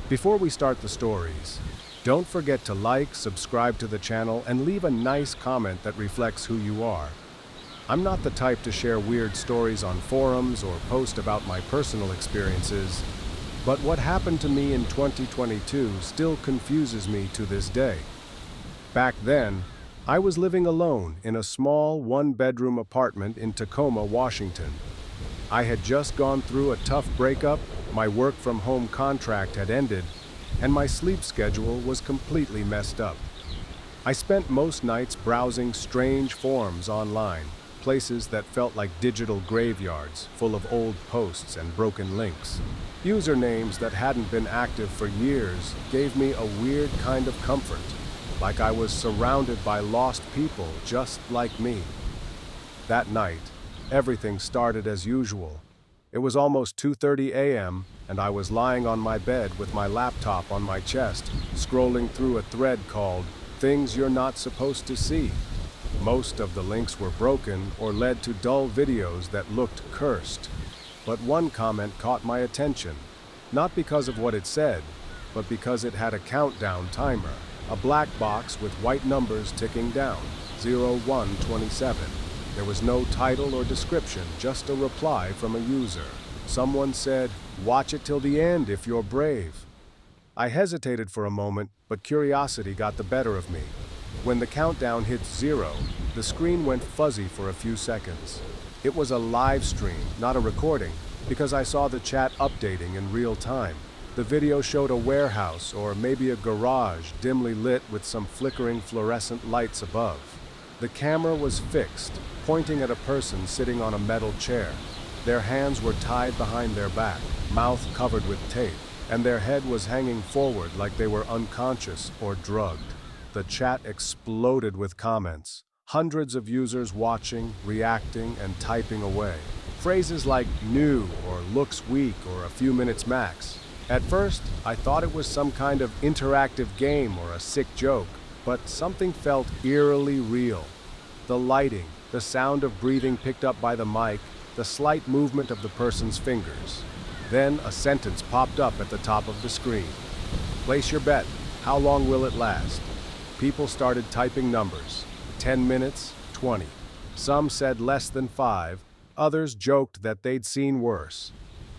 Before we start the stories, don't forget to like, subscribe to the channel, and leave a nice comment that reflects who you are. I'm not the type to share weird stories on forums or post about my personal experiences, but what happened to me in 2022 still confuses me to this day. Back then, I was living alone in a small one-bedroom apartment in Tacoma, Washington. I had just gone through a tough breakup, my work-from-home contract had ended, and my sleep schedule was completely messed up. I spent most nights browsing strange forums online, places that felt like digital graveyards, full of old posts and broken links. Usernames that hadn't been active for years gave me a weird kind of comfort, like I was surrounded by lost people just like me. That night, everything started as usual. It was almost 2:30 a.m., and I was lying on my bed with my laptop on my chest, scrolling through a thread called "Things You're Not Supposed to See." Most of the links were broken or led to dull videos that looked cursed. But one comment caught my attention, not because of what it said, but because it had a countdown timer, a black box with white numbers ticking down, 0127. There was no title or description, just a reply from a user. Someone said, "Watch it till the end if you're brave." I hesitated for a moment, but curiosity got the better of me. When the countdown hit 0, the screen went fuzzy for a few seconds. It was a live stream, not a recording, because I saw the chat updating in real time. The video showed a warehouse or maybe a garage dimly lit with some flickering fluorescent lights above. The camera was fixed, pointing at a person sitting on a metal chair. Their hands were tied behind their back, mouth covered with tape, and their head was hanging forward like they were unconscious or drugged. The chat exploded with comments. Hundreds of users watching, reacting, and typing away. Phrases like "new" or "looks weak" or "a few minutes max." At first, I thought it was some kind of interactive game or a sick joke, but something felt eerily real. The lighting, the sound of breathing picked up by the mic, the slight movement of the person's fingers. Then a sentence popped up at the top of the screen. "Place your bet. How long will it last?" People started typing numbers. 10 minutes, 20. Some said less than 5, others joked that they'd seen worse.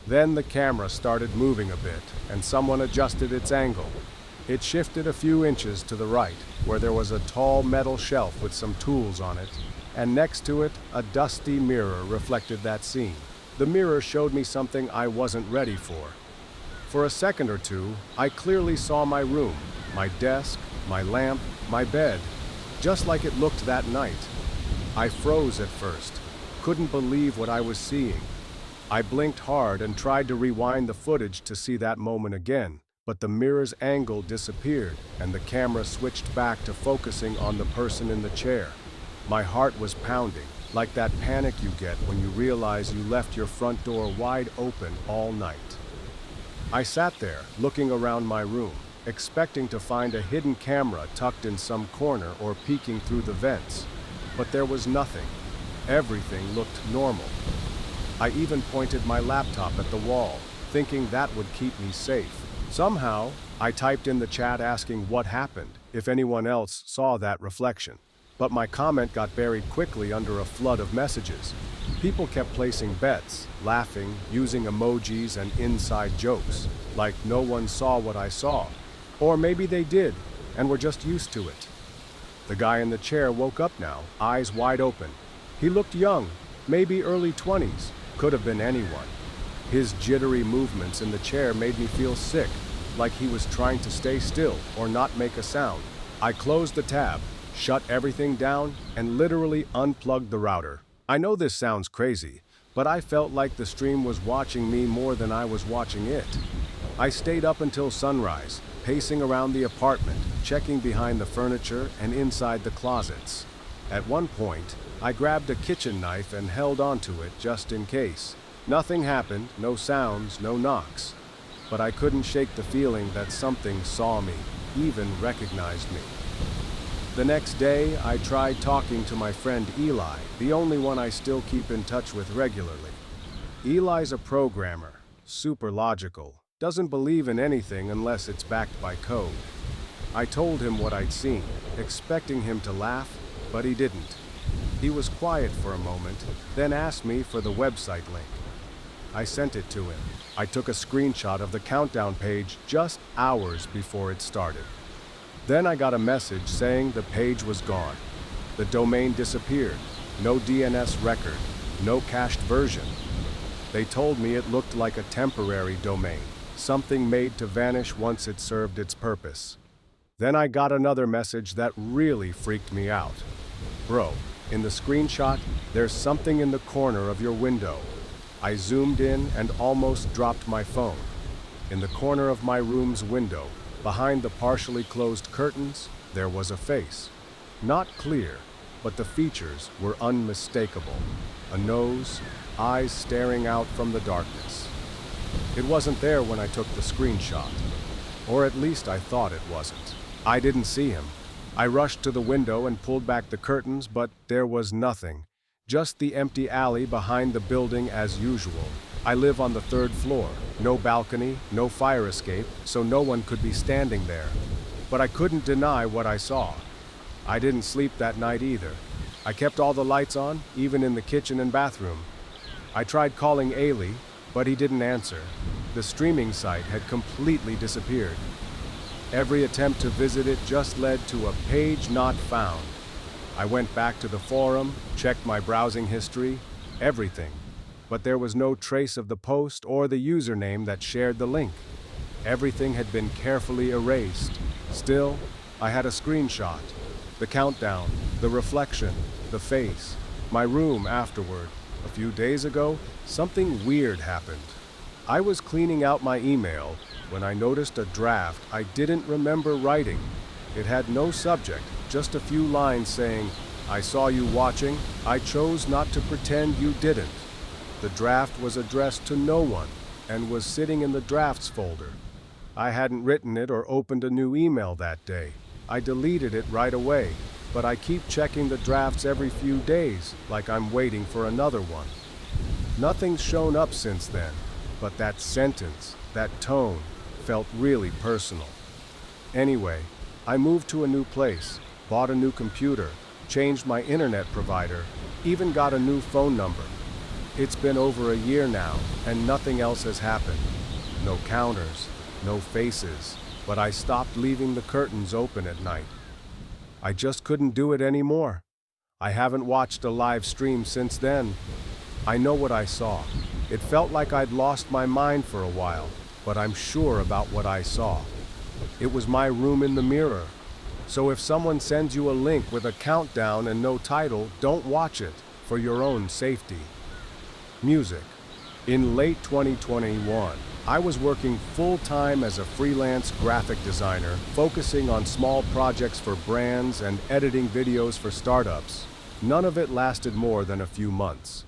Then the camera started moving a bit, and someone adjusted its angle. It shifted a few inches to the right, where there was a tall metal shelf with some tools on it, and next to it, a dusty mirror reflected that scene. The mirror showed me something I wasn't ready for. For a second or two, I clearly saw my room, my desk, my lamp, my bed, just like it looked that night. I froze at first, couldn't believe what I was seeing. I blinked hard and tried to rewind the footage to see that moment again, but the mirror's angle disappeared and the camera switched back to focusing on the person in the chair. My heart was pounding, like that panic you get when you realize you left your front door wide open all night. I sat there, looking around my room, expecting to find a hidden camera tucked in some corner or peeking through the vents. But there was nothing. Everything looked normal. I even pointed my laptop at the wall, thinking that would keep me safe. Somehow, I typed in the chat asking what happened, if anyone else saw that reflection. But my comment got buried quickly under a flood of messages. People kept placing bets, laughing, using emojis and inside jokes, like no one saw what I saw. Or maybe they did, and were just used to it. The guy in the chair woke up now, eyes wide open. He looked young, maybe early 20s, could have been anyone. His jittery movements in the chair made me feel sick, like he was trying to stay still or not make a sound. I closed the tab, shut everything down, and literally unplugged the router. I know this sounds crazy, but I felt like the stream was watching me more than I was watching it. I stayed up until sunrise, pacing around the apartment, checking behind the furniture and inside the closets. At one point, I grabbed a kitchen knife and held onto it just in case. Nothing happened, no sounds, no knocks. But I couldn't shake the feeling that something saw me, even recognized me. The next day, I tried talking to my friend Eli, the only one I still keep in touch with regularly. Eli's a programmer, super logical, doesn't believe in anything unless it's backed by code. I told him what I'd seen, expecting him to laugh, but he didn't. He was quiet for a moment, then asked me for the website link. I sent it to him. I took a screenshot of the countdown page just hours before it started. Then I got a message saying the page was gone. The domain disappeared. No DNS record, no cached version. They told me it looked like a temporary domain, something made to vanish once it served its purpose. Then I got another message that really freaked me out. Bro, in the screenshot, there's something in the corner of your window. I zoomed in and almost dropped my phone. In the corner of my room's window, behind the partially closed curtains, there was a face. Not clear, but the features were unmistakable. A nose, eyes staring out from the darkness. It wasn't there when I took the screenshot. Or at least I thought it wasn't. I didn't see him. I rushed to the window and pulled back the curtains, but there was nothing. Just the empty alley behind the building as usual. I live on the 3rd floor. No balcony, no fire escape, so no one could be standing there. But I couldn't deny what I saw. I didn't sleep that night either. I kept all the lights on, even in the kitchen and bathroom. I tried calling Ailey, but he didn't answer. The streaming site had completely disappeared. Every attempt to visit it just led to a page not found. I went back to the forum, checked my browsing history, everything. But there was no trace of the post or the username that shared the link. Everything had been carefully erased. Still, I had a screenshot. The countdown, the reflection, the face, my room afterward. A few days ago, something weird happened. I was cleaning out my email when I noticed a draft I didn't remember writing. It had no subject, just a few lines saying, "I saw you watching. I chose not to pretend you didn't." The draft was addressed to no one and was sitting in the drafts folder. I hadn't written it or opened a new email that day. I deleted it right away, but I keep checking the drafts every few days, like I'm waiting for another one. Nothing's shown up since then, but that sentence, that tone, felt really personal. Anyway, I moved to a new place, bought a new computer, changed my internet provider, even got a new phone number. It's been over a year now, and nothing else has happened. No counters, no faces, but I stopped leaving the curtains open at night. I just couldn't do it anymore. I haven't watched a live stream since then. I know what I saw. It felt like I'd lost my mind for a while, but I'm sure about what I saw. It was my room in the mirror. So if someone sends you a link with a countdown and no title, don't watch it, for your own safety. Music. In late 2021, I was working full-time as a freelance graphic designer, focusing on small projects for brands and editing videos for startups. None of it lasted more than a few months.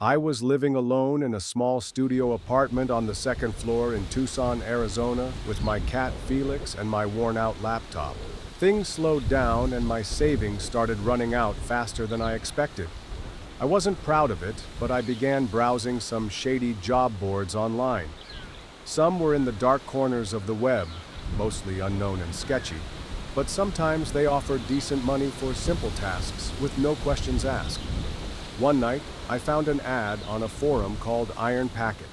I was living alone in a small studio apartment on the 2nd floor in Tucson, Arizona, with my cat Felix and my worn-out laptop. Things slowed down and my savings started running out faster than I expected. I wasn't proud of it, but I began browsing some shady job boards online. Some were in the dark corners of the web, mostly unknown and sketchy, but sometimes they offered decent money for simple tasks with no questions asked. One night, I found an ad on a forum called Iron Packet.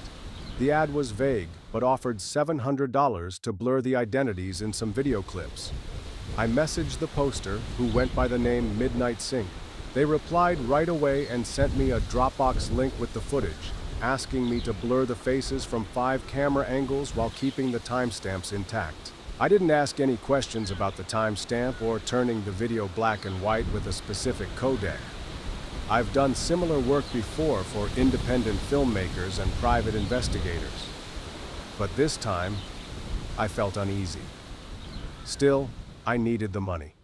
The ad was vague, but offered $700 to blur the identities in some video clips. I messaged the poster, who went by the name Midnight Sync. They replied right away and sent me a Dropbox link with the footage, asking me to blur the faces from 5 camera angles while keeping the timestamps intact. I didn't ask any questions about the timestamp or turning the video black and white with a specific codec. I've done similar work before for independent filmmakers and private investigators. But this time, I felt uneasy. Still, I needed the money.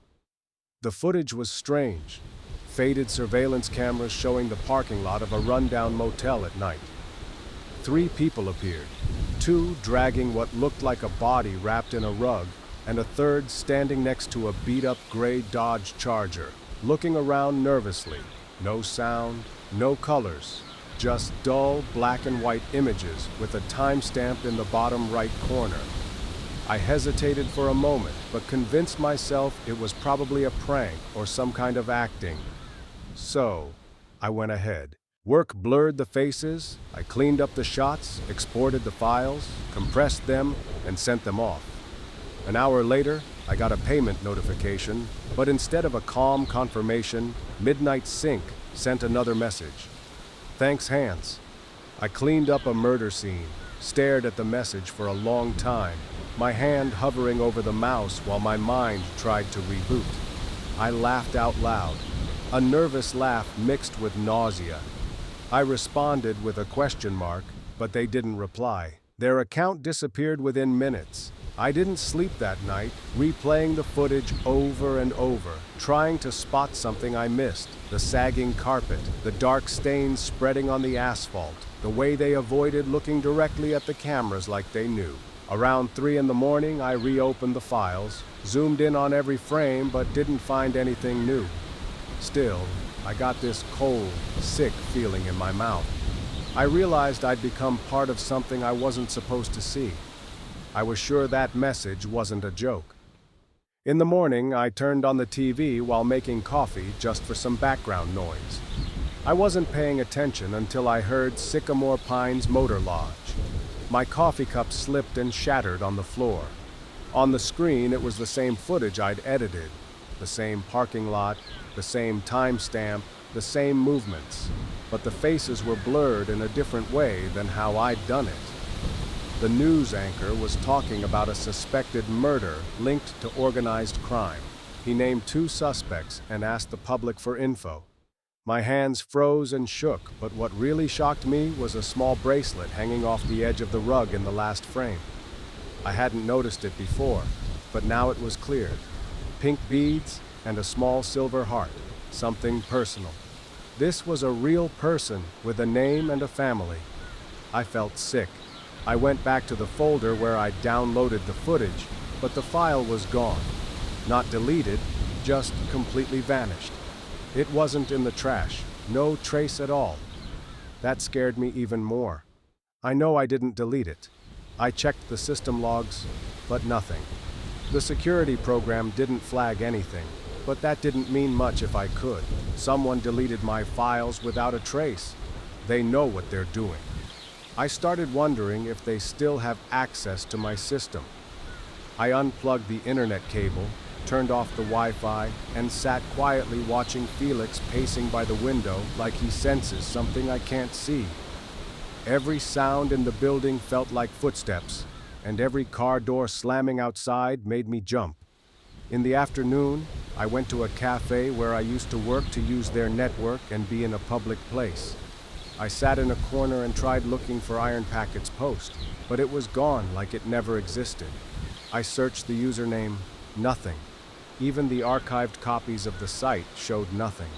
The footage was strange. Faded surveillance cameras showing the parking lot of a rundown motel at night. 3 people appeared, 2 dragging what looked like a body wrapped in a rug, and a third standing next to a beat-up gray Dodge Charger, looking around nervously. No sound, no colors, just dull black and white images with a timestamp in the bottom right corner. I hesitated for a moment, but convinced myself it was probably a prank or some kind of acting. So, I went ahead. Work blurred the faces, I cleaned up the shots, exported the files, compressed them, and sent them off. An hour later, I got a payment notification, but instead of a calm confirmation, Midnight Sync sent another message. Thanks, Hans. I cleaned up a murder scene, stared at the message for a long time, my hand hovering over the mouse while my mind tried to reboot. I laughed out loud, a nervous laugh mixed with nausea. I responded with a question mark, but they didn't reply. Their account disappeared within minutes. I didn't sleep that night, replaying the footage over and over, trying to spot something I missed. The sagging carpet, the dark stains spreading on the asphalt, the way they avoided looking directly at the cameras like they knew. Around 3 in the morning, I reopened the files, zoomed in on every frame, but didn't find anything new. Still, I got this cold, sick feeling in my mouth. I realized I'd become part of something I wasn't supposed to see. I was sure that message wasn't a joke. In the morning, I turned on the TV while making coffee just for some background noise. I wasn't paying attention until I heard Sycamore Pines Motor Lodge. My coffee cup slipped and shattered on the floor. On the screen, it was the same footage I'd edited. The same parking lot, the same timestamp, the same movements, but the faces were blurred in a different way than how I'd done it. The news anchor was talking about a suspected murder linked to organized crime. He named 2 suspects and asked the public for info. My hands froze and shook, but what really shocked me was a small bracelet hanging off the edge of the rug in the last frame. I hadn't noticed it before, but now it was clear. Pink beads and a small silver heart, something personal. This was a real person with a name and a family. I felt sick. I went back to the folder where I'd downloaded the footage, but the file was gone. Not deleted, just completely vanished. It wasn't in the trash, no trace at all. That scared me even more. I know I didn't delete it. I checked the system logs, but nothing. The security program didn't flag anything, but that didn't mean much if I could. Someone deleted my files without a trace. They know what they're doing. I started wondering if they still have access to my system. I unplugged the internet cable, turned off the Wi-Fi, and sat quietly watching Felix pacing by the window like he senses something I can't see. Every sound in the building felt like footsteps, and every car door slamming outside made me jump. In the afternoon, I went to a cafe where I used to work to use their network and be in a public place. I sat in a corner and tried looking for Iron Packet's post, but it was gone like it never existed. I searched the username, nothing. Even the archived copies of the site showed nothing.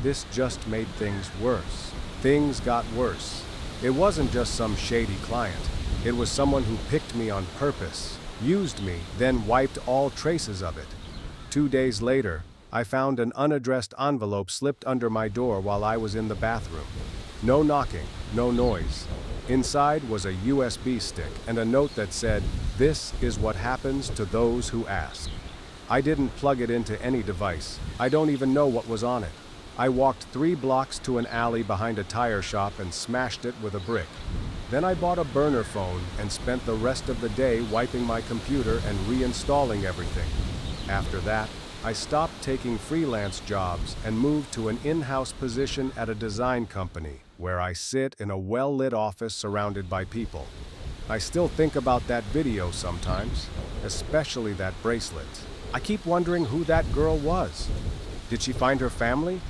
This just made things worse. Things got worse. It wasn't just some shady client. It was someone who picked me on purpose, used me, then wiped all traces of it. 2 days later, I found an unaddressed envelope slipped under my door while I was in the bathroom. No knocking, no noise. Inside was a USB stick and a note that said, "This is what happens to those who ask." I didn't plug it into any device. I don't even know what was on it. I walked 3 blocks to an alley behind a tire shop and smashed it with a brick. Then I bought a burner phone and spent the rest of the day wiping my computer and reinstalling everything. After that, I stopped taking freelance jobs and moved to an in-house position at a design company, where I sit in a well-lit office surrounded by people. I still think about that video sometimes, especially that bracelet. I keep wondering who that girl was. Did she find her family?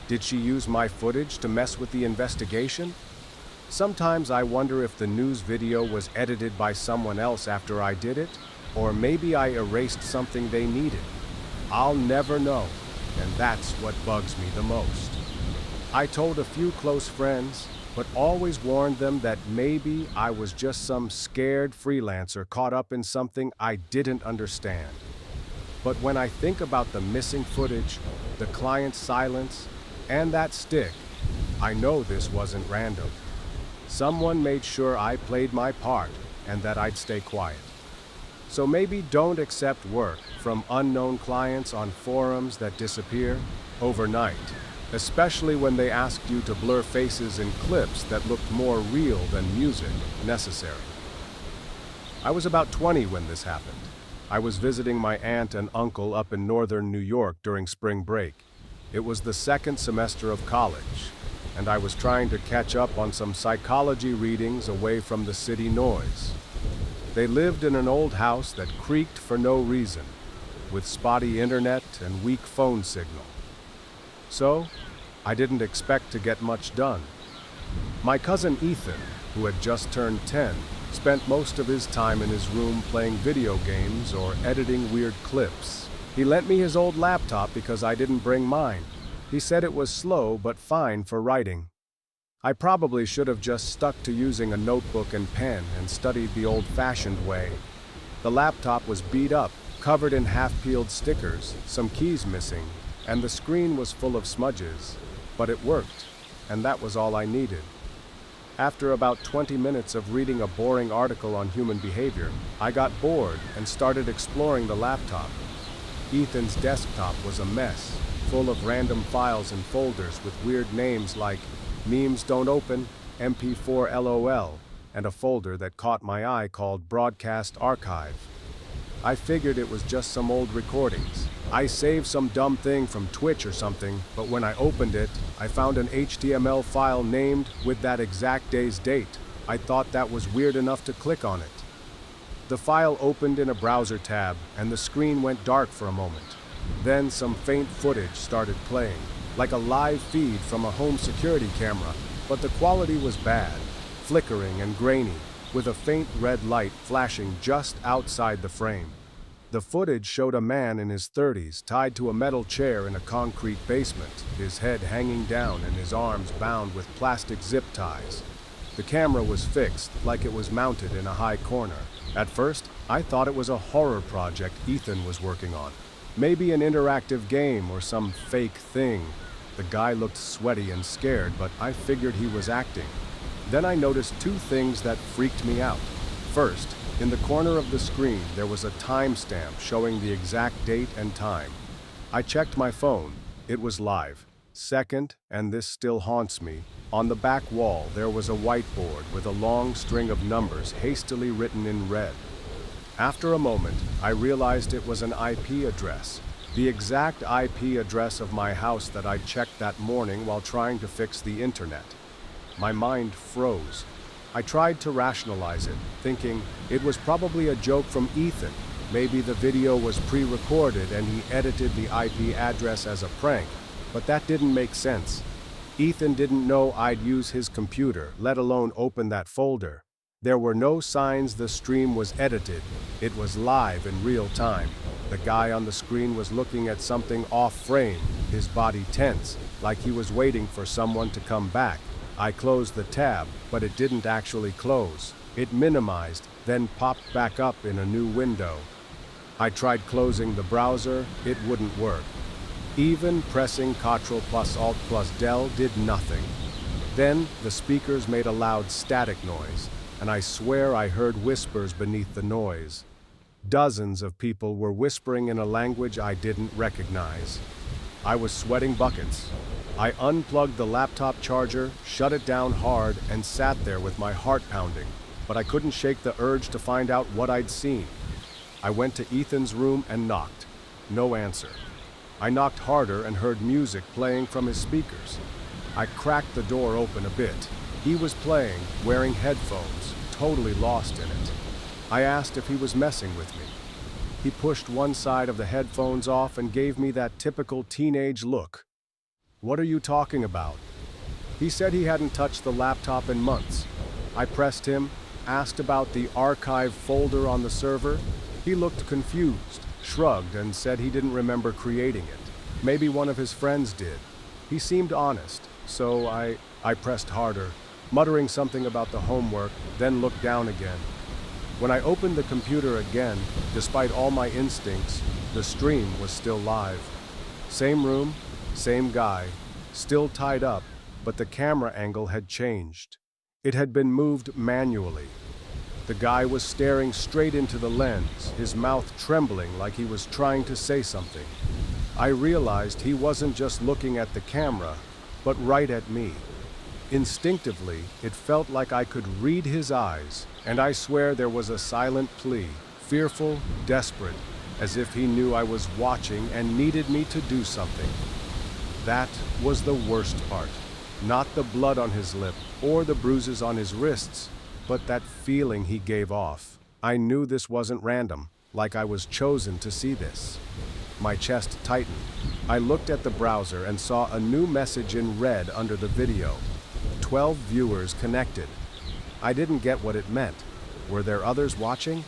Did she use my footage to mess with the investigation? Sometimes I wonder if the news video was edited by someone else after I did it, or maybe I erased something they needed. I'll never know, and that's what bugs me the most. I told a few close friends, but always warned them that maybe I was just some scared freelancer caught up in something I didn't understand. But when I think about the missing footage, the client's silence, and that stick, I know this wasn't random. Someone made sure I played my part and that I'd stay quiet. So maybe don't accept work from unknown clients on forums that disappear overnight, especially when they asked you to blur faces in clips that looked more real than music necessary. I was about 20 when this happened. I was visiting my aunt and uncle up in northern New York during spring break. It was the second semester of college, and I was trying to catch up on some psychology readings away from the city noise. They lived in an old house that creaked for no reason, with spotty internet and weak phone signal. So, I didn't expect to get much done. My cousin Ethan, who had just turned 10, spent most of his time in his room playing video games or editing weird clips. He lent me his old laptop because I didn't bring mine. He said it was slow but fine for writing. I probably should have just stuck to using a notebook and pen and studied the old-fashioned way. The laptop was beat up, covered in half-peeled stickers, some keys missing, and the screen was full of smudges. But it worked, and that was all I needed. After about 20 minutes of reading a boring article on human behavior, I got bored and started exploring the laptop. Ethan's desktop was a mess, full of random files and folders with weird names like Memes Don't Open, MP4 LOL, and a folder that caught my eye called Broadcast Archive. I figured it was just some old recordings. I saved some dumb thing from Twitch or something, but when I opened it, I found an HTML file named with that exact day's date. I thought that was weird enough to click on it. The file opened in a browser tab, and the screen went dark for a moment. Then some faint footage started playing, like a live feed from a home security camera, but the quality was bad, flickering and grainy, with a faint red light flashing just outside the frame. The footage showed a man in his 30s tied to a metal chair in a concrete basement, his head hanging down and his arms bound with plastic zip ties. The camera was fixed, like it was mounted in a high corner. At first, I thought it was a horror project Ethan was working on. Maybe an interactive game or some fake thing. The guy looked sweaty and scared, but I figured he was acting. Then I noticed two things that freaked me out. First, in the corner of the screen, there was a timestamp showing the exact date and time. I checked my phone. It was live. Second, and this still haunts me, on the back wall there was a whiteboard with a long string of numbers hastily written in red. After a moment, I realized it was an IP address, the exact IP address of my house that I'd checked that morning while trying to fix the internet. My mind froze. I tried to rationalize it, thinking it was probably a joke from Ethan. Maybe the video was pre-recorded and he edited the IP address as a prank, but that didn't make sense. Ethan didn't know I'd use his computer, let alone open that folder. There were no signs the stream was edited. It was live in real time. The guy on the screen was looking at something off-frame, his body tense, like he was waiting for someone to come back. I closed the tab, but it didn't actually close. It minimized, then popped back up in a new window. I tried closing the browser, it wouldn't work. Even pressing Ctrl+Alt+Del did nothing. Then the speakers made a loud static noise, and I swear I heard whispers beneath the noise. Dozens of people were whispering in a language I didn't recognize. I was sweating buckets. I unplugged the laptop charger, shut it down hard, and sat there with my heart pounding, but I couldn't shake the urge to find out what I'd seen. I went to Ethan's room and knocked. No answer. I knocked harder and heard music playing from his speakers. I cracked the door open a bit. He was playing, wearing headphones, totally lost in it. I asked if he was messing with me. He pushed one side of the headphones off and gave me that typical teenage look. "What are you talking about?" He said he hadn't touched the laptop in months. I pressed him, asked about the archive folder on the server. He looked confused, shrugged, and said he didn't remember creating it. Maybe one of his friends did. He seemed honest, so I pressed harder, muttering something about the homework, then looked down again. When I opened the computer again, despite all my instincts, the stream was still live. Same room, same guy, still tied up, but the camera angle had changed. It had been moved manually. The guy was staring straight into the lens, his mouth trembling like he was trying to say something. I realized he wasn't just looking at the camera, but right at me. Instinctively, it felt like I could read his eyes, and I swear there was a silent plea, fearful, desperate, as if he knew I was watching and needed me to do something. That was the worst part. Not the blood on his lip or the bruises on his wrists, but that feeling he gave off. I knew this wasn't random, like I was chosen to see this. My chest tightened. I looked at the browser and saw a new message in red under the video. 12 viewers connected. I didn't get what it meant. Were there others watching?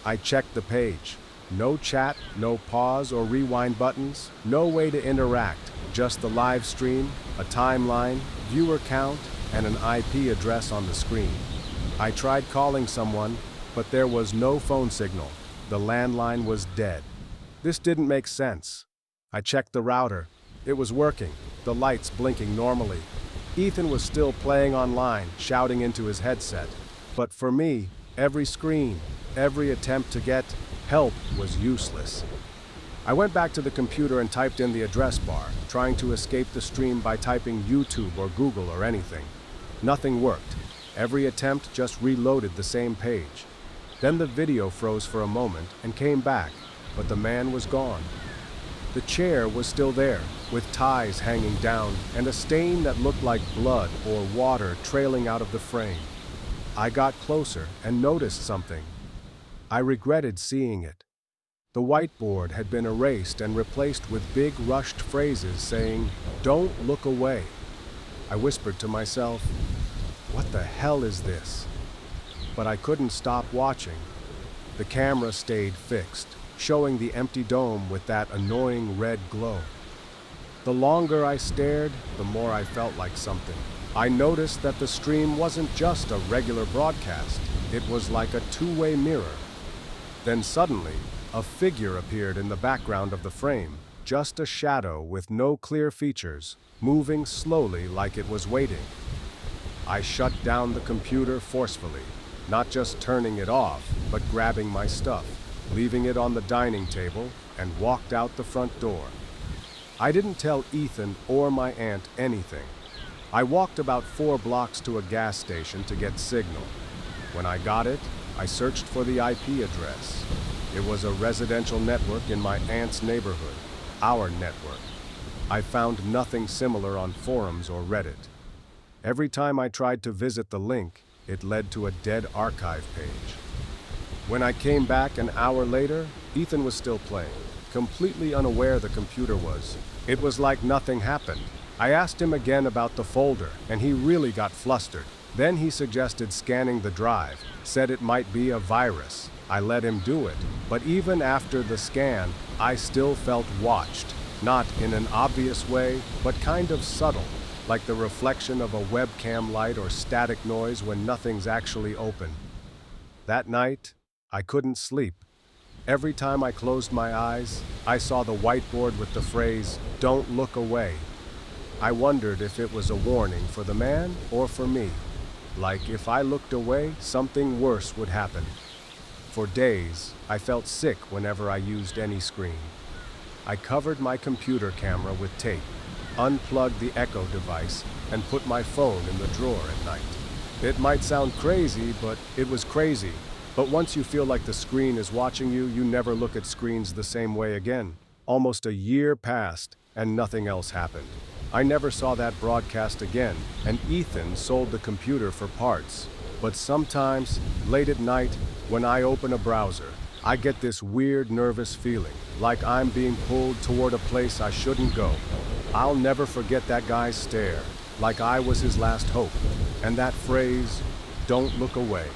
I checked the page. No chat, no pause or rewind buttons, no way to interact, just the live stream, a timeline, viewer count, and an IP address on the screen. I tried calling someone, but there was no phone signal. The landline was dead. This didn't make sense. I checked the router. It was working, the lights blinking normally. Ethan was still playing online, shouting into his headset. But for me, every screen, every attempt to get help was useless. I went back to the computer and typed in the address bar, trying to escape the stream by typing YouTube or Google or anything. Nothing worked. Every attempt just reloaded the same page. Then the video froze for a moment and came back, but the man was gone. The chair was still there, with ties hanging down and a stain that looked like blood or water trailing out of the frame. I got closer and noticed something. I regretted seeing it. The whiteboard had been erased and replaced with big rushed phrases saying, "Don't look away." I whispered to myself, "What the hell is this?" But I couldn't stop watching. The camera stayed fixed, showing the empty dome with that annoying red glow. The longer I stared, the more I felt like something. I noticed that the stream wasn't just a regular broadcast. It was like a two-way mirror. Then suddenly, a figure appeared in the background of the frame, just a shadow with no clear features, moving slowly like it was waiting. I shut down the computer forcefully, not just turning it off, but grabbing my stuff, leaving it on the dining table, and walked out the front door. I didn't tell Ethan or my aunt anything. I walked about 4 blocks to a gas station to get signal. When I got it, I searched for the IP address. It was a residential network in my aunt's neighborhood, our network. I found nothing similar on forums or Reddit. Every time I tried to visit the link, it led to a dead archive page. When I came back an hour later, Ethan was still playing, completely unaware the computer was. It was like nothing happened. I asked him again about the folder, and he really got flustered. Then he suggested scanning the drive, said it might be a virus. I let him do it, but even after the scan, I still felt watched. Not in an obvious way, but kind of subtle, like the reflection of a webcam light or static noise when nothing's actually open. That night, I couldn't sleep. Every time I closed my eyes, I saw the whiteboard with the phrase, "Don't look away." I wondered if it was a warning for the man or for me. Like if I looked away, something worse would happen. For days, I felt sick whenever I used any screen. I covered my computer camera with tape, unplugged the Echo device, and put my phone in the drawer at night. It might sound crazy, but it was crazy. But once you feel like the screen is watching you, you never look at screens the same way again. Almost a year passed, and nothing else happened. I never saw that broadcast again, and Ethan sold the computer for parts. But sometimes, late at night, when I open a browser, I get this weird nervous feeling, like I'm being pulled toward a place I shouldn't go. I'll never forget that guy's stare, like I was his last hope, and that phrase, "Don't look away."